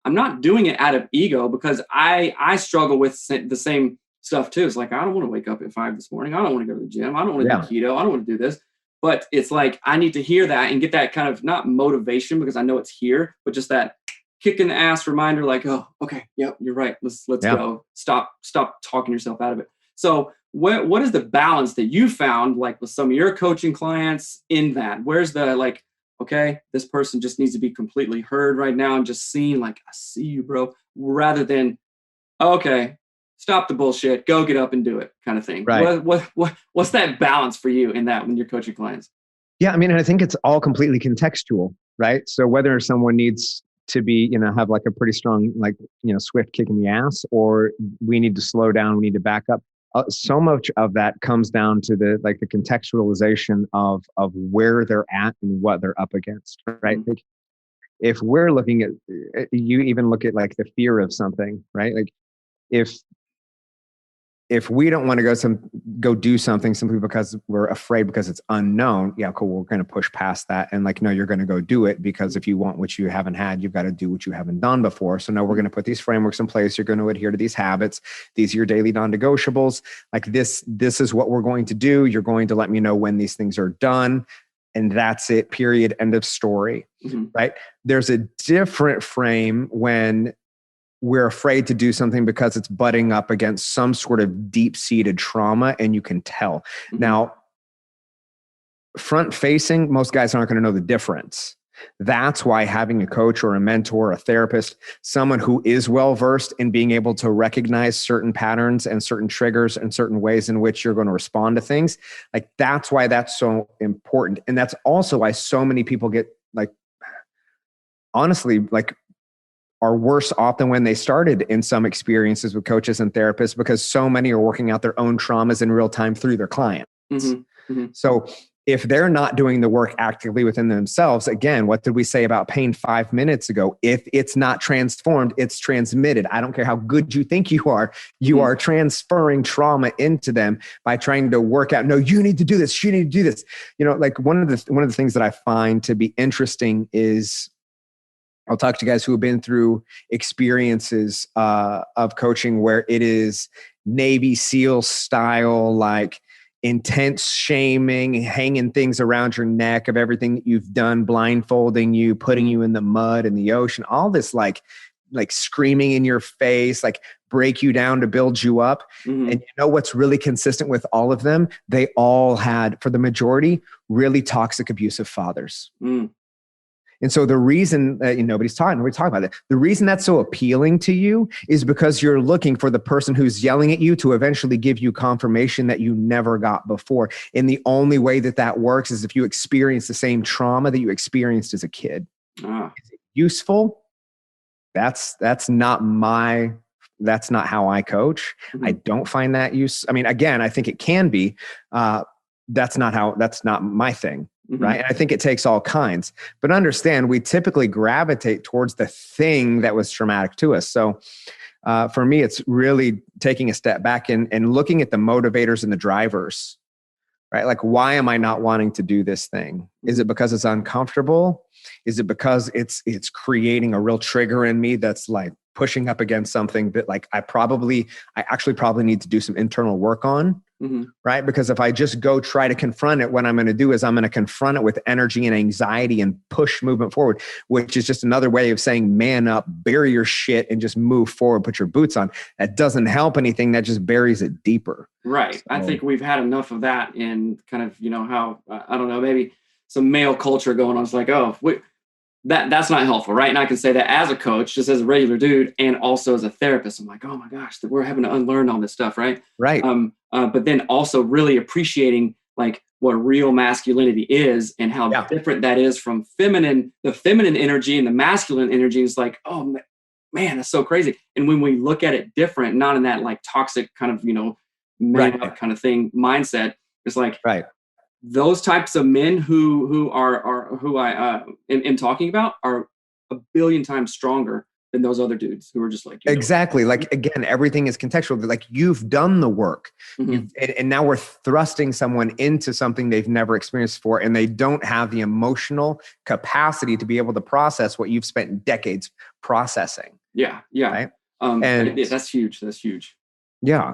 I'm not doing it out of ego because I struggle with the same stuff too. It's like, I don't want to wake up at 5 this morning. I don't want to go to the gym. I don't want to do keto. I don't want to do this. But it's like, I need to hear that and get that kind of, not motivation because I know it's here, but just that kick in the ass reminder, like, oh, okay, yep, you're right. Let's go. Stop talking yourself out of it. So what is the balance that you found, like with some of your coaching clients in that? Where's the like, okay, this person just needs to be completely heard right now and just seen, like, I see you, bro, rather than, okay, stop the bullshit, go get up and do it kind of thing. Right. What's that balance for you in that when you're coaching clients? Yeah, I mean, I think it's all completely contextual, right? So whether someone needs to be, have like a pretty strong, like, swift kick in the ass, or we need to slow down, we need to back up. So much of that comes down to the contextualization of where they're at and what they're up against, right? Like, if we're looking at, you even look at like the fear of something, right? Like, if we don't want to go do something simply because we're afraid because it's unknown, cool, we're going to push past that and like, no, you're going to go do it, because if you want what you haven't had, you've got to do what you haven't done before. So no, we're going to put these frameworks in place. You're going to adhere to these habits. These are your daily non-negotiables. Like this is what we're going to do. You're going to let me know when these things are done. And that's it, period, end of story, right? There's a different frame when we're afraid to do something because it's butting up against some sort of deep-seated trauma, and you can tell. Now, front-facing, most guys aren't going to know the difference. That's why having a coach or a mentor, a therapist, someone who is well-versed in being able to recognize certain patterns and certain triggers and certain ways in which you're going to respond to things, like, that's why that's so important. And that's also why so many people get, like, honestly, like, are worse off than when they started in some experiences with coaches and therapists, because so many are working out their own traumas in real time through their clients. So if they're not doing the work actively within themselves, again, what did we say about pain 5 minutes ago? If it's not transformed, it's transmitted. I don't care how good you think you are transferring trauma into them by trying to work out, no, you need to do this. You need to do this. Like one of the things that I find to be interesting is I'll talk to guys who have been through experiences of coaching where it is Navy SEAL style, like intense shaming, hanging things around your neck of everything that you've done, blindfolding you, putting you in the mud and the ocean, all this like screaming in your face, like break you down to build you up. And you know what's really consistent with all of them? They all had, for the majority, really toxic, abusive fathers. And so the reason nobody's talking about it. The reason that's so appealing to you is because you're looking for the person who's yelling at you to eventually give you confirmation that you never got before. And the only way that works is if you experience the same trauma that you experienced as a kid. Is it useful? That's not how I coach. I don't find that use. I mean, again, I think it can be. That's not my thing. Right. And I think it takes all kinds, but understand we typically gravitate towards the thing that was traumatic to us. So for me, it's really taking a step back and looking at the motivators and the drivers, right? Like, why am I not wanting to do this thing? Is it because it's uncomfortable? Is it because it's creating a real trigger in me that's like pushing up against something that like I actually probably need to do some internal work on? Right? Because if I just go try to confront it, what I'm going to do is I'm going to confront it with energy and anxiety and push movement forward, which is just another way of saying, man up, bury your shit and just move forward, put your boots on. That doesn't help anything. That just buries it deeper. Right. So, I think we've had enough of that in kind of, how, I don't know, maybe some male culture going on. It's like, that's not helpful. Right. And I can say that as a coach, just as a regular dude, and also as a therapist, I'm like, oh my gosh, we're having to unlearn all this stuff. Right. Right. But then also really appreciating like what real masculinity is and how different that is from the feminine energy and the masculine energy is like, oh man, that's so crazy. And when we look at it different, not in that like toxic kind of, man up kind of thing mindset, it's like, those types of men who I am talking about are a billion times stronger than those other dudes who are just like, exactly. Like, again, everything is contextual. Like, you've done the work and now we're thrusting someone into something they've never experienced before, and they don't have the emotional capacity to be able to process what you've spent decades processing. Yeah. Right? And that's huge. That's huge. Yeah.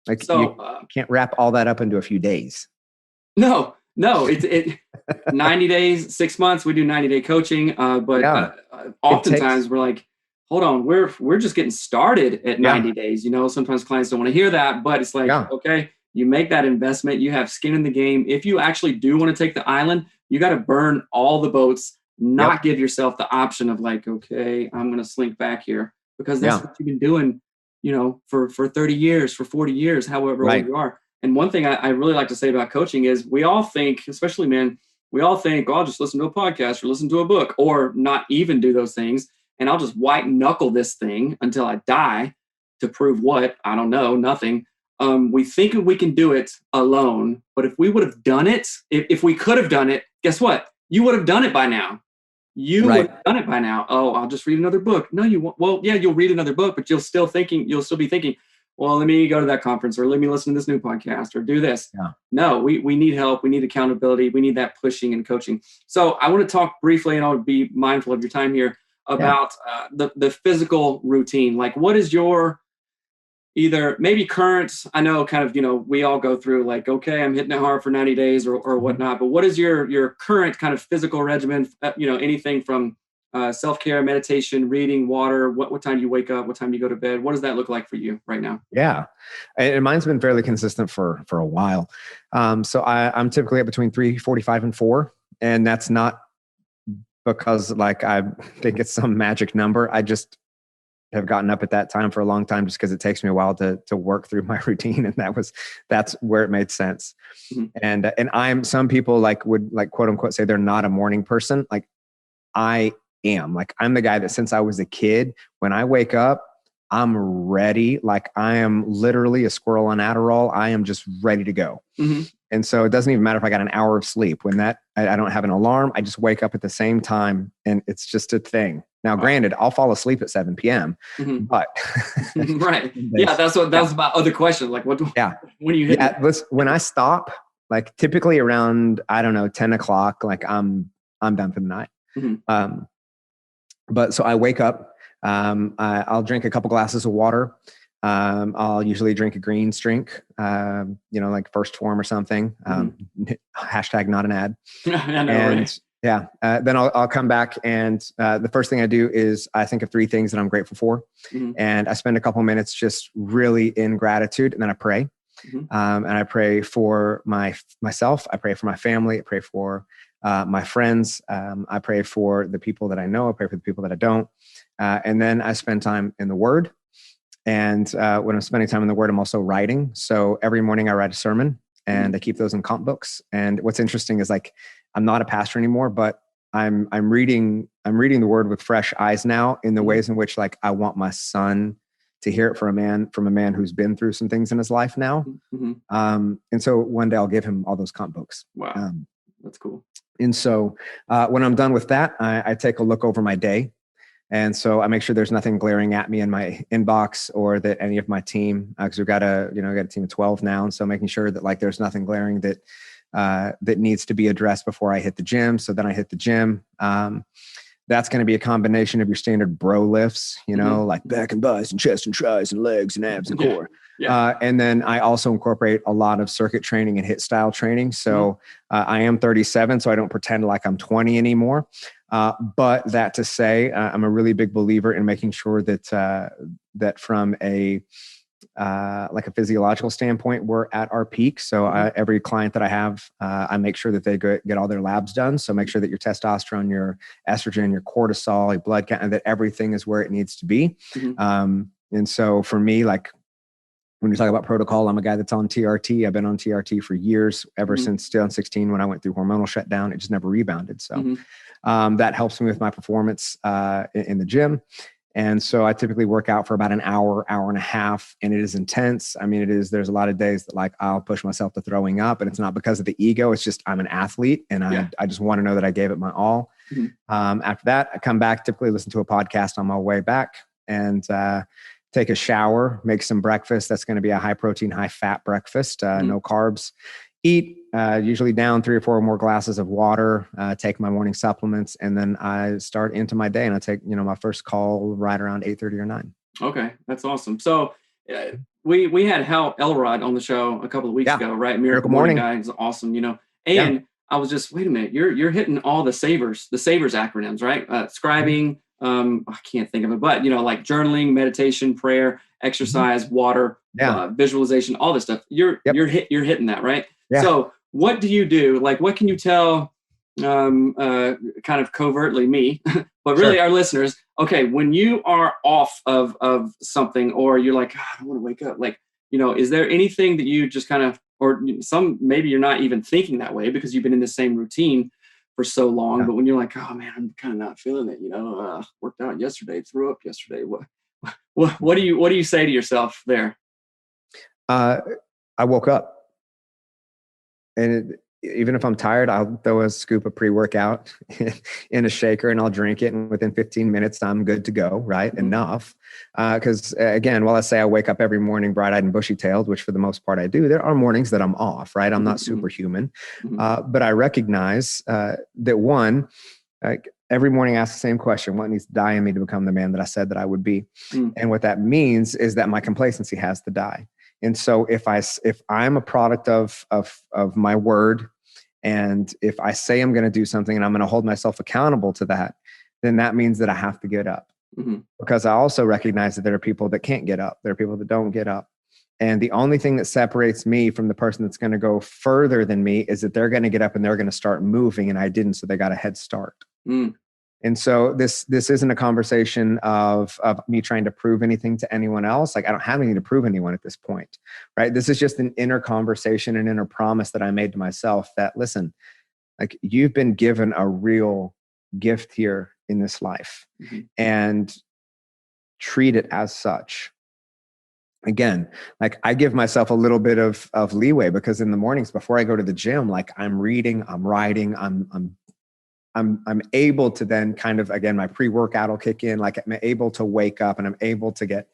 Like, so, you can't wrap all that up into a few days. No, it 90 days, 6 months, we do 90-day coaching. But oftentimes we're like, hold on, we're just getting started at 90 days. Sometimes clients don't want to hear that, but it's like, okay, you make that investment, you have skin in the game. If you actually do want to take the island, you got to burn all the boats, not give yourself the option of like, okay, I'm going to slink back here, because that's what you've been doing, for 30 years, for 40 years, however old you are. And one thing I really like to say about coaching is we all think, especially men, I'll just listen to a podcast or listen to a book, or not even do those things. And I'll just white knuckle this thing until I die to prove what? I don't know, nothing. We think we can do it alone, but if we would have done it, if we could have done it, guess what? You would have done it by now. You would have done it by now. Oh, I'll just read another book. No, you won't. Well, yeah, you'll read another book, but you'll still be thinking, well, let me go to that conference, or let me listen to this new podcast, or do this. Yeah. No, we need help. We need accountability. We need that pushing and coaching. So I want to talk briefly, and I'll be mindful of your time here, about the physical routine. Like, what is your either maybe current, I know kind of, we all go through like, okay, I'm hitting it hard for 90 days or whatnot, but what is your current kind of physical regimen? Anything from self-care, meditation, reading, water, what time do you wake up? What time do you go to bed? What does that look like for you right now? Yeah. And mine's been fairly consistent for a while. So I'm typically at between 3:45 and 4. And that's not because like, I think it's some magic number. I just have gotten up at that time for a long time, just because it takes me a while to work through my routine. And that's where it made sense. Mm-hmm. And some people would quote unquote say they're not a morning person. Like, I am. Like, I'm the guy that since I was a kid, when I wake up, I'm ready. Like, I am literally a squirrel on Adderall. I am just ready to go. Mm-hmm. And so it doesn't even matter if I got an hour of sleep. When I don't have an alarm, I just wake up at the same time, and it's just a thing. Now, granted, I'll fall asleep at 7 p.m., but right. Yeah, that was my other question. Like, when are you hitting? Yeah, when I stop, like typically around, I don't know, 10 o'clock, like I'm done for the night. But so I wake up, I'll drink a couple glasses of water. I'll usually drink a greens drink, like First Form or something. Hashtag not an ad. I know, and right? Yeah. Then I'll come back, and the first thing I do is I think of 3 things that I'm grateful for. And I spend a couple minutes just really in gratitude, and then I pray. And I pray for myself. I pray for my family. I pray for my friends. I pray for the people that I know. I pray for the people that I don't. And then I spend time in the Word. And when I'm spending time in the Word, I'm also writing. So every morning I write a sermon, and I keep those in comp books. And what's interesting is, like, I'm not a pastor anymore, but I'm reading the Word with fresh eyes now, in the ways in which, like, I want my son to hear it from a man who's been through some things in his life now. And so one day I'll give him all those comp books. Wow. That's cool. And so when I'm done with that, I take a look over my day. And so I make sure there's nothing glaring at me in my inbox, or that any of my team, because we've got a team of 12 now. And so making sure that, like, there's nothing glaring that needs to be addressed before I hit the gym. So then I hit the gym. That's going to be a combination of your standard bro lifts, like back and buys and chest and tries and legs and abs and core. And then I also incorporate a lot of circuit training and hit style training. So I am 37, so I don't pretend like I'm 20 anymore. But that to say, I'm a really big believer in making sure that from a physiological standpoint, we're at our peak. So every client that I have, I make sure that they get all their labs done. So make sure that your testosterone, your estrogen, your cortisol, your blood count, and that everything is where it needs to be. And so for me, like, when you talk about protocol, I'm a guy that's on TRT. I've been on TRT for years, ever since 2016 when I went through hormonal shutdown. It just never rebounded. So that helps me with my performance in the gym. And so I typically work out for about an hour, hour and a half, and it is intense. I mean, there's a lot of days that, like, I'll push myself to throwing up, and it's not because of the ego. It's just, I'm an athlete, and I just want to know that I gave it my all. After that, I come back, typically listen to a podcast on my way back, and take a shower, make some breakfast. That's going to be a high protein, high fat breakfast, no carbs. Eat, usually down 3 or 4 more glasses of water, take my morning supplements, and then I start into my day, and I take, my first call right around 8:30 or 9. Okay. That's awesome. So we had Hal Elrod on the show a couple of weeks ago, right? Miracle Morning guy is awesome, and I was just, wait a minute, you're hitting all the SAVERS acronyms, right? Scribing, I can't think of it, but like journaling, meditation, prayer, exercise, water, visualization, all this stuff. You're hitting that, right? Yeah. So what do you do? Like, what can you tell, kind of covertly me, but really our listeners? Okay, when you are off of something, or you're like, I don't want to wake up, like, is there anything that you just kind of, or maybe you're not even thinking that way because you've been in the same routine for so long, but when you're like, oh man, I'm kind of not feeling it, worked out yesterday, threw up yesterday. What do you say to yourself there? I woke up, and even if I'm tired, I'll throw a scoop of pre-workout in a shaker, and I'll drink it. And within 15 minutes, I'm good to go, right? Enough. Because again, while I say I wake up every morning bright-eyed and bushy-tailed, which for the most part I do, there are mornings that I'm off, right? I'm not superhuman. But I recognize that one, like, every morning I ask the same question: what needs to die in me to become the man that I said that I would be? And what that means is that my complacency has to die. And so if I'm a product of my word, and if I say I'm going to do something and I'm going to hold myself accountable to that, then that means that I have to get up. Because I also recognize that there are people that can't get up. There are people that don't get up. And the only thing that separates me from the person that's going to go further than me is that they're going to get up and they're going to start moving, and I didn't, so they got a head start. And so this isn't a conversation of me trying to prove anything to anyone else. Like, I don't have anything to prove anyone at this point, right? This is just an inner conversation, an inner promise that I made to myself that, listen, like, you've been given a real gift here in this life, and treat it as such. again, like I give myself a little bit of leeway, because in the mornings before I go to the gym, like I'm reading, I'm writing, I'm able to then kind of, again, my pre-workout will kick in. Like I'm able to wake up and I'm able to get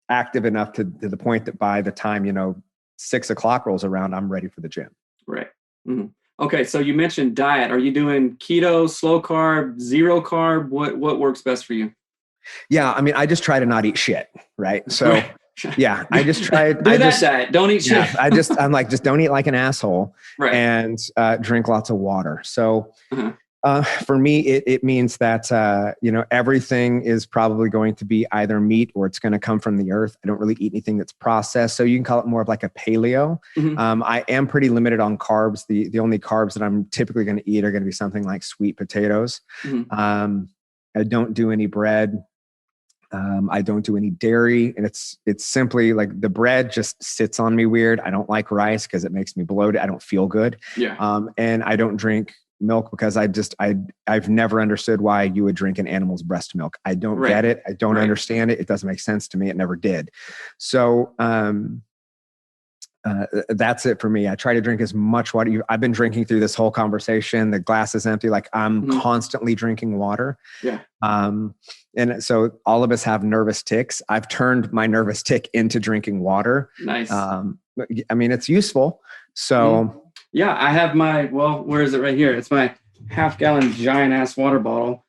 active enough to the point that by the time, 6 o'clock rolls around, I'm ready for the gym. Right. Mm-hmm. Okay. So you mentioned diet. Are you doing keto, slow carb, zero carb? What works best for you? Yeah. I mean, I just try to not eat shit. Right. So yeah, I just tried. Diet. Don't eat shit. I'm like, just don't eat like an asshole, right. And drink lots of water. So uh-huh. For me, it means that, everything is probably going to be either meat or it's going to come from the earth. I don't really eat anything that's processed. So you can call it more of like a paleo. Mm-hmm. I am pretty limited on carbs. The only carbs that I'm typically going to eat are going to be something like sweet potatoes. Mm-hmm. I don't do any bread. I don't do any dairy, and it's simply like the bread just sits on me weird. I don't like rice because it makes me bloated. I don't feel good. Yeah. And I don't drink milk because I've never understood why you would drink an animal's breast milk. I don't get it. I don't understand it. It doesn't make sense to me. It never did. So, that's it for me. I try to drink as much water. I've been drinking through this whole conversation. The glass is empty. Like I'm constantly drinking water. Yeah. And so all of us have nervous tics. I've turned my nervous tic into drinking water. Nice. I mean, it's useful. So yeah, I have where is it? Right here. It's my half-gallon giant ass water bottle.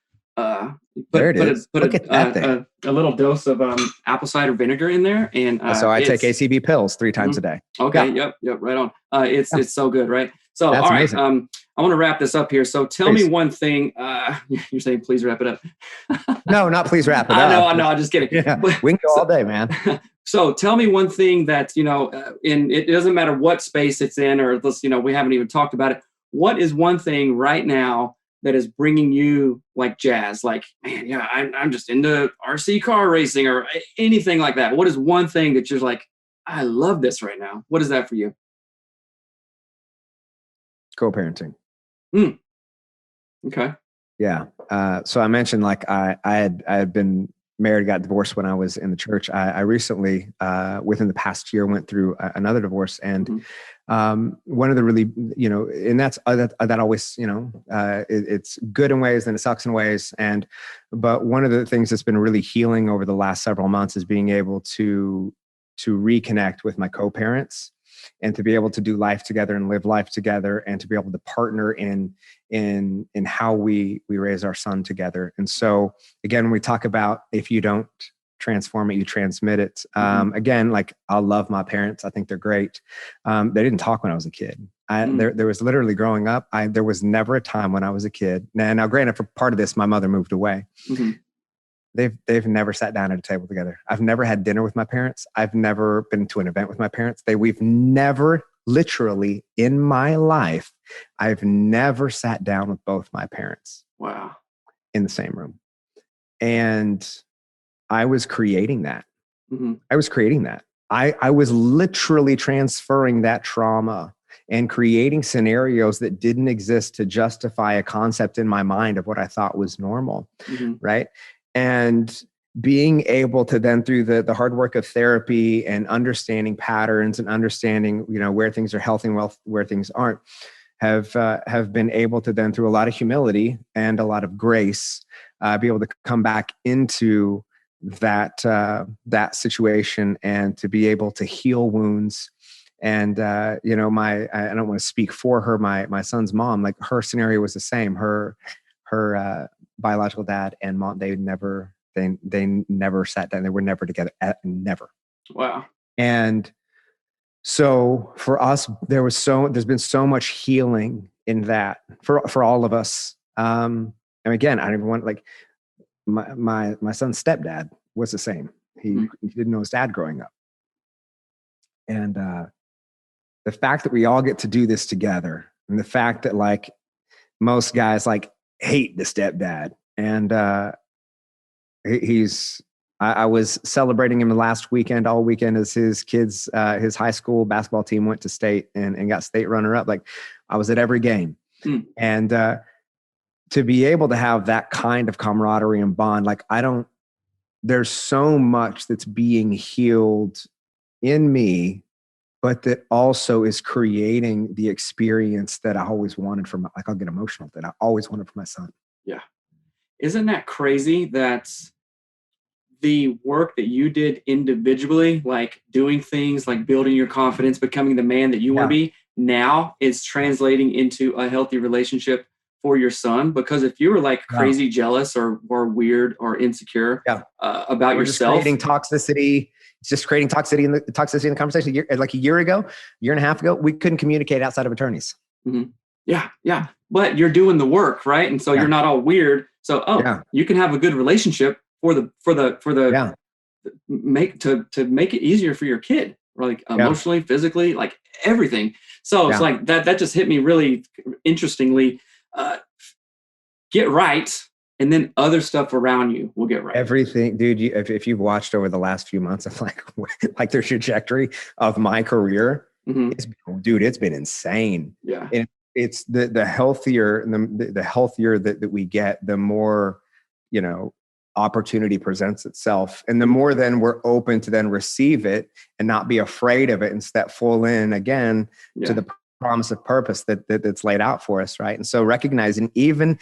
There it is. Look at that thing. A little dose of apple cider vinegar in there, and so I take ACV pills 3 times a day. Okay, yep, right on. It's so good, right? So that's all right, amazing. I want to wrap this up here. So tell me one thing. You're saying please wrap it up. No, not please wrap it up. I know. I'm just kidding. Yeah, we can go all day, man. So tell me one thing that it doesn't matter what space it's in, or we haven't even talked about it. What is one thing right now that is bringing you like jazz? Like, man, yeah, I'm just into RC car racing or anything like that. What is one thing that you're like, I love this right now? What is that for you? Co-parenting. Okay. Yeah. So I mentioned like I had been married, got divorced when I was in the church. I recently, within the past year, went through another divorce, and one of the really, and that's that always, it's good in ways and it sucks in ways. But one of the things that's been really healing over the last several months is being able to reconnect with my co-parents and to be able to do life together and live life together and to be able to partner in how we raise our son together. And so again, when we talk about if you don't transform it, you transmit it. Again, like I love my parents. I think they're great. They didn't talk when I was a kid. There was literally growing up, there was never a time when I was a kid. Now granted, for part of this, my mother moved away. They've never sat down at a table together. I've never had dinner with my parents. I've never been to an event with my parents. We've never, literally in my life, I've never sat down with both my parents. Wow. In the same room. And I was creating that. I was creating that. I was literally transferring that trauma and creating scenarios that didn't exist to justify a concept in my mind of what I thought was normal. Right. And being able to then, through the hard work of therapy and understanding patterns and understanding, where things are healthy and where things aren't, have been able to then, through a lot of humility and a lot of grace, be able to come back into that situation and to be able to heal wounds. And I don't want to speak for her, my son's mom, like her scenario was the same. Her biological dad and mom, they never sat down. They were never together. Never. Wow. And so for us, there's been so much healing in that for all of us. And again, I don't even want, like, my son's stepdad was the same. He didn't know his dad growing up. And the fact that we all get to do this together, and the fact that, like, most guys like hate the stepdad, and I was celebrating him last weekend, all weekend, as his kids, his high school basketball team went to state and got state runner up. Like, I was at every game. And to be able to have that kind of camaraderie and bond, like, there's so much that's being healed in me, but that also is creating the experience that I always wanted for my, like I'll get emotional, that I always wanted for my son. Yeah. Isn't that crazy that the work that you did individually, like doing things like building your confidence, becoming the man that you want to be, now is translating into a healthy relationship for your son? Because if you were like crazy jealous or weird or insecure about yourself, just creating toxicity. It's just creating toxicity in the conversation. Like a year and a half ago, we couldn't communicate outside of attorneys. Mm-hmm. Yeah. But you're doing the work, right? And so you're not all weird. So you can have a good relationship to make it easier for your kid, like emotionally, physically, like everything. So it's like that just hit me really interestingly. Get right, and then other stuff around you will get right. Everything, dude. If you've watched over the last few months of like the trajectory of my career, it's been insane. Yeah. And it's the healthier the healthier that we get, the more, opportunity presents itself. And the more then we're open to then receive it and not be afraid of it and step full in again to the promise of purpose that's laid out for us. Right. And so recognizing even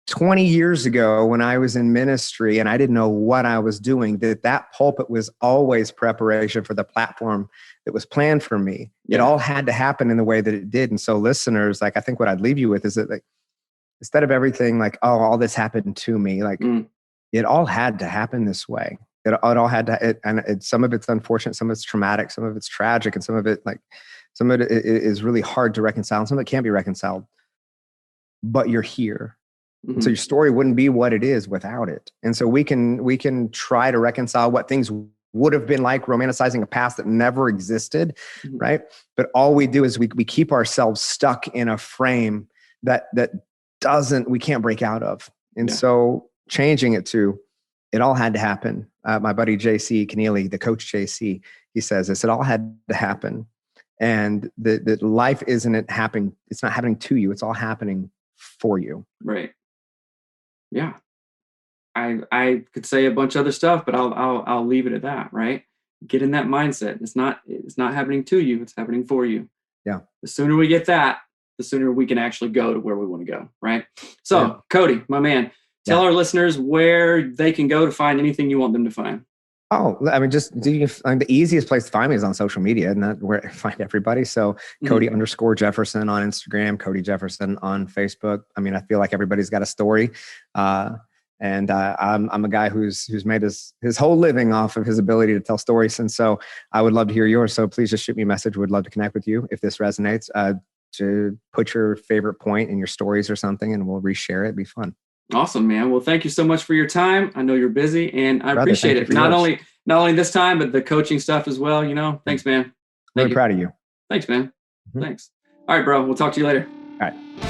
20 years ago when I was in ministry and I didn't know what I was doing, that pulpit was always preparation for the platform that was planned for me. It all had to happen in the way that it did. And so listeners, like, I think what I'd leave you with is that, like, instead of everything like, oh, all this happened to me, like it all had to happen this way. It all had to, and some of it's unfortunate, some of it's traumatic, some of it's tragic, and some of it is really hard to reconcile. And some of it can't be reconciled, but you're here. And so your story wouldn't be what it is without it. And so we can try to reconcile what things would have been like, romanticizing a past that never existed, right? But all we do is we keep ourselves stuck in a frame that we can't break out of. And so changing it to, it all had to happen. My buddy JC Keneally, the coach JC, he says this, it all had to happen. And that life isn't happening. It's not happening to you. It's all happening for you. Right. Yeah. I could say a bunch of other stuff, but I'll leave it at that. Right. Get in that mindset. It's not happening to you. It's happening for you. Yeah. The sooner we get that, the sooner we can actually go to where we want to go. Right. So Cody, my man, tell our listeners where they can go to find anything you want them to find. Oh, I mean, the easiest place to find me is on social media, and that's where I find everybody. So Cody _Jefferson on Instagram, Cody Jefferson on Facebook. I mean, I feel like everybody's got a story. And I'm a guy who's made his whole living off of his ability to tell stories. And so I would love to hear yours. So please just shoot me a message. Would love to connect with you if this resonates, to put your favorite point in your stories or something, and we'll reshare it. It'd be fun. Awesome, man. Well, thank you so much for your time. I know you're busy, and I appreciate it. Not only this time, but the coaching stuff as well. Thanks, man. Really proud of you. Thanks, man. Thanks. All right, bro. We'll talk to you later. All right.